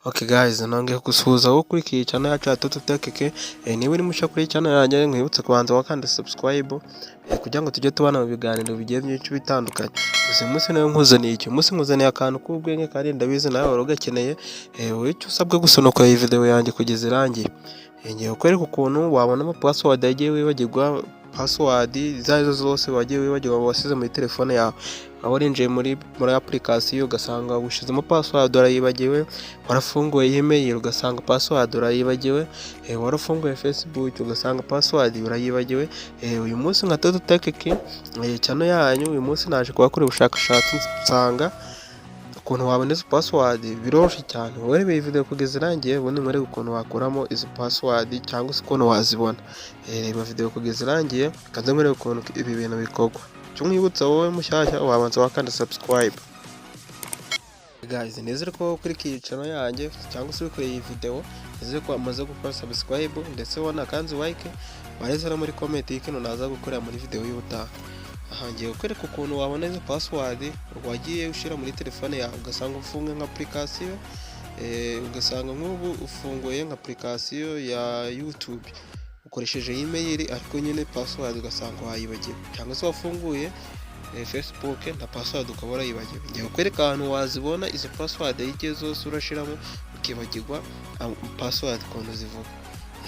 Okay guys, nongeye gusuhuza wowe ukurikiye channel yacu ya Toto Tech. Niba uri mushya kuri channel yanjye nkwibutse kubanza wakanda subscribe kugira ngo tujye tubana mu biganiro bigiye byinshi bitandukanye. Uyu munsi nawe nkuzaniye iki? Umunsi nkuzaniye akantu k'ubwenge kandi ndabizi nawe wari ugakeneye. Icyo usabwe gusa ni ukureba iyi video yanjye kugeza irangiye. Ngiye kukwereka ukuntu wabonamo password yagiye wibagirwa, password izo arizo zose wagiye wibagirwa wasize muri telefone yawe. Aho urinjiye muri application ugasanga ushizemo password urayibagiwe, warafunguye email ugasanga password urayibagiwe, warafunguye Facebook ugasanga password urayibagiwe. Uyu munsi nka Toto Tech channel yanyu, uyu munsi naje kubakora ubushakashatsi nsanga ukuntu wabona izo password biroroshye cyane. Urebe iyi video kugeza irangiye ubundi nkwereke ukuntu wakuramo izo password cyangwa se ukuntu wazibona. Reba video kugeza irangiye kandi nkwereke ukuntu ibi bintu bikorwa. Cyumwibutsa wowe mushyashya wabanza wakanda subscribe. Guys, nizere ko ukurikiye channel yanjye cyangwa se ukurikiye iyi video, nizere ko amaze gukora subscribe ndetse wana kanzi like, barezera muri comment y'ikino naza gukorera muri video y'ubutaha. Ngiye kukwereka ukuntu wabona izo password wagiye ushira muri telefone yawe ugasanga ufunguye nka application, ugasanga nk'ubu ufunguye nka application ya YouTube ukoresheje email ariko nyine password ugasanga wayibagiwe, cyangwa se wafunguye Facebook na password ukabura yibagiwe. Ngiye kukwereka ahantu wazibona izo password y'igihe zose urashiramo ukibagirwa password ukuntu zivuga.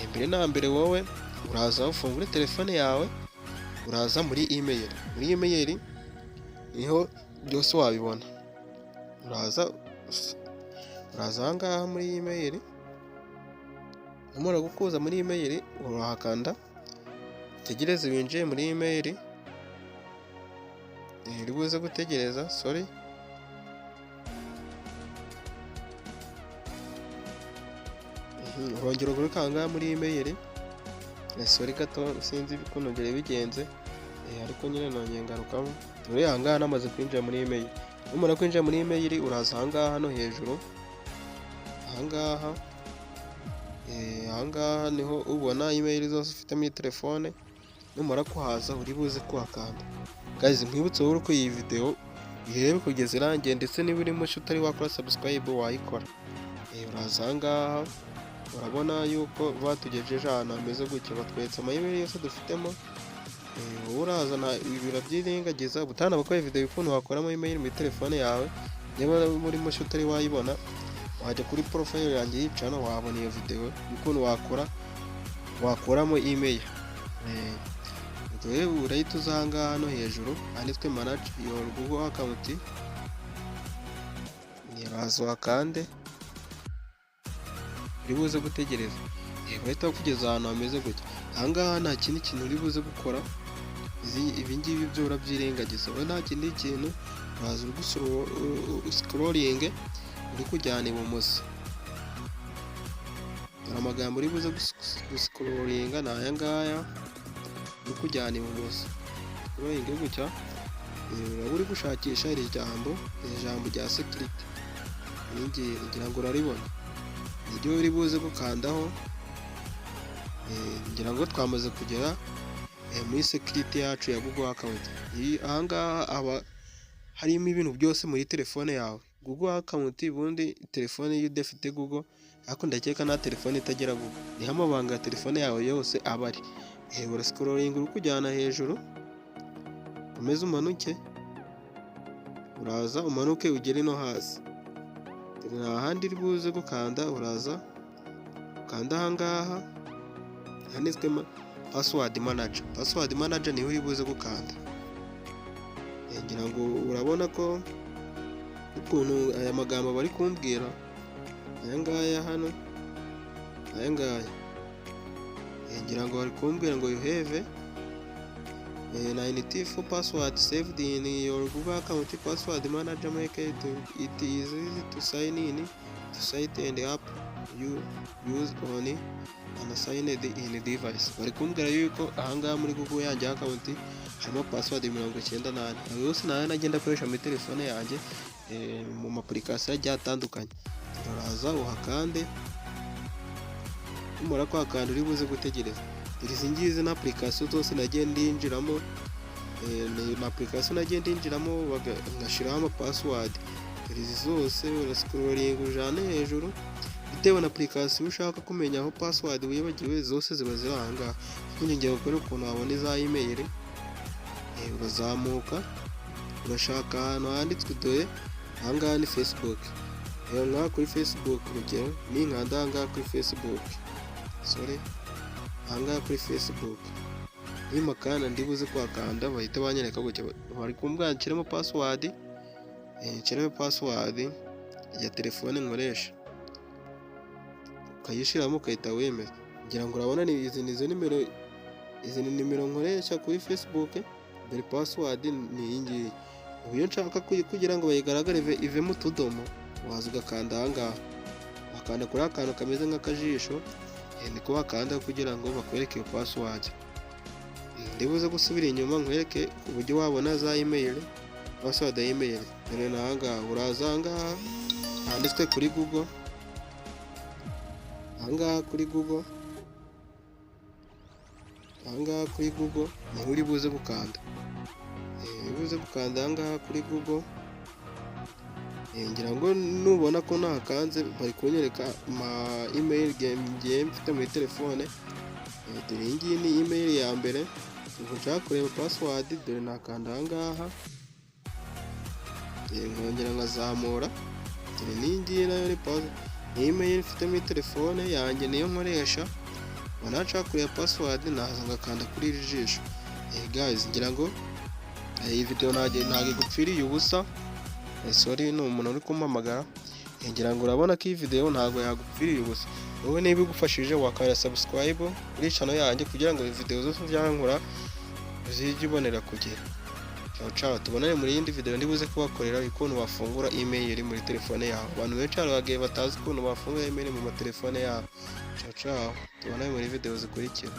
Mbere na mbere wowe uraza ufungure telefone yawe, uraza muri email niho byose wabibona. uraza ahangaha muri email, umara gukuza muri email urahakanda tegereza winjiye muri email. Ribuze gutegereza, sorry. Urongera urikanga muri email. Sorry gato sinzi ukuntu byari bigenze, ariko nyine nongeye ngarukamo. Uri ahangaha namaze kwinjira muri email. Umara kwinjira muri email uraza ahangaha hano hejuru. Ahangaha niho ubona email zose ufite muri telefone. Numara kuhaza uri buze kuhakanda. Guys, nkwibutse wowe uko iyi video irebe kugeza irangiye ndetse niba uri mushya utari wakora subscribe wayikora. Uraza ahangaha urabona yuko batugejeje ahantu hameze gutya, batweretse ama-email yose dufitemo. Urazana ibiro byirengagiza ubutana bakora video ukuntu wakoramo email muri telefone yawe. Niba muri mushya utari wayibona wajya kuri profile yanjye y'icana wabona iyo video ukuntu wakoramo email. Urahita uza ahangaha hano hejuru handitswe manage your Google account, uraza wakande uribuze gutegereza. Bahita bakugeza ahantu hameze gutya. Ahangaha nta kindi kintu uribuze gukora, ibi ngibi byo urabyirengagiza. Wowe nta kindi kintu, uraza scrolling uri kujyana ibumoso. Amagambo uribuze scrolling ni aya ngaya uri kujyana ibumoso. Scrolling gutya uri gushakisha iri jambo rya secret. Ngira ngo uraribona iryo uri buze gukandaho. Ngira ngo twamaze kugera muri secret yacu ya Google account. Ahangaha aba harimo ibintu byose muri telefone yawe. Google account ubundi telefone iyo udafite Google, ariko ndakeka nta telefone itagira Google, niho amabanga ya telefone yawe yose aba ari. Ura scrolling uri kujyana hejuru, umeze umanuke, uraza umanuke ugere no hasi. Nta handi uri buze gukanda, uraza ukanda ahangaha handitswe password manager. Password manager niho uri buze gukanda. Ngira ngo urabona ko ukuntu aya magambo bari kumbwira aya ngaya hano, aya ngaya ngira ngo bari kumbwira ngo you have 94 password saved in your Google account. Password manager make it easy to sign in to site and app you use on and sign in device. Bari kumbwira yuko ahangaha muri Google yanjye account harimo password 98. Yose nayo nagenda akoresha muri telefone yanjye mu application agiye atandukanye. Uraza uhakande, umara kwakanda uri buze gutegereza. Izi ngizi na application zose nagiye ndinjiramo, na application nagiye ndinjiramo ngashiraho ama password. Izi zose ura scrolling ujana hejuru bitewe na application ushaka kumenya aho password wibagiwe zose ziba ziri aha ngaha. Ngiye gukora ukuntu wabona iza email, urazamuka urashaka ahantu handitswe dore aha ngaha ni Facebook. Rero ngaha kuri Facebook urugero ni nkanda aha ngaha kuri Facebook, aha ngaha kuri Facebook nimakanda ndibuze kwakanda bahita banyereka gutya, bari kumbwira nshyiremo password, nshyiremo password ya telefone nkoresha, ukayishyiramo ukahita wemera. Ngira ngo urabona izi ni nimero nkoresha kuri Facebook, dore password ni iyi ngiyi. Iyo nshaka kugira ngo bayigaragare ivemo utudomo, waza ugakanda aha ngaha, wakanda kuri akantu kameze nk'akajisho, niko wakanda kugira ngo bakwereke iyo password. Ndibuze gusubira inyuma nkwereke uburyo wabona za email, password ya email. Dore aha ngaha uraza aha ngaha handitswe kuri Google, aha ngaha kuri Google, aha ngaha kuri Google niho uri buze gukanda, ubuze gukanda aha ngaha kuri Google. Ngira ngo nubona ko nahakanze bari kunyereka ama email ngiye mfite muri telefone. Dore iyi ngiyi ni email ya mbere, ubwo nshaka kureba password, dore nakanda aha ngaha, nkongera nkazamura, dore n'iyi ngiyi nayo ni email mfite muri telefone yanjye niyo nkoresha. Ubona nshaka kureba password naza ngakanda kuri iri jisho. Guys, ngira ngo iyi video ntabwo igupfiriye ubusa. Sorry, ni umuntu uri kumpamagara. Ngira ngo urabona ko iyi video ntabwo yagupfiriye ubusa. Wowe niba igufashije wakanda subscribe kuri channel yanjye kugira ngo video zose byankora zijye ubonera kugira. Ciao, tubonane muri yindi video ndibuze kubakorera ukuntu wafungura email muri telefone yawe. Abantu benshi bagiye batazi ukuntu bafungura email mu matelefone yabo. Ciao, tubonane muri video zikurikira.